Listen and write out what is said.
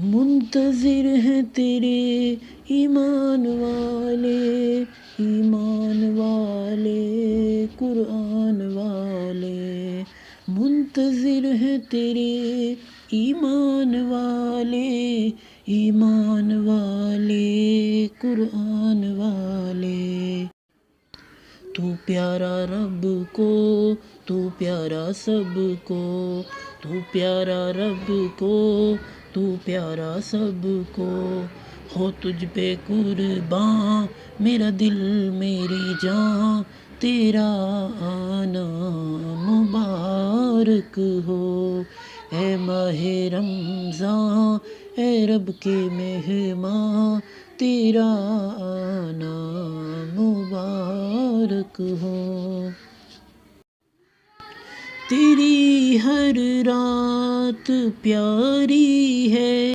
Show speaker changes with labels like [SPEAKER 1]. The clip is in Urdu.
[SPEAKER 1] منتظر ہیں تیرے ایمان والے قرآن والے، منتظر ہیں تیرے ایمان والے قرآن والے۔ تو پیارا رب کو، تو پیارا سب کو، تو پیارا رب کو، تو پیارا سب کو، ہو تجھ پہ قرباں میرا دل میری جاں، تیرا آنا مبارک ہو۔ اے ماہ رمضان اے رب کے مہمان، تیرا آنا مبارک ہو۔ تیری ہر رات پیاری ہے،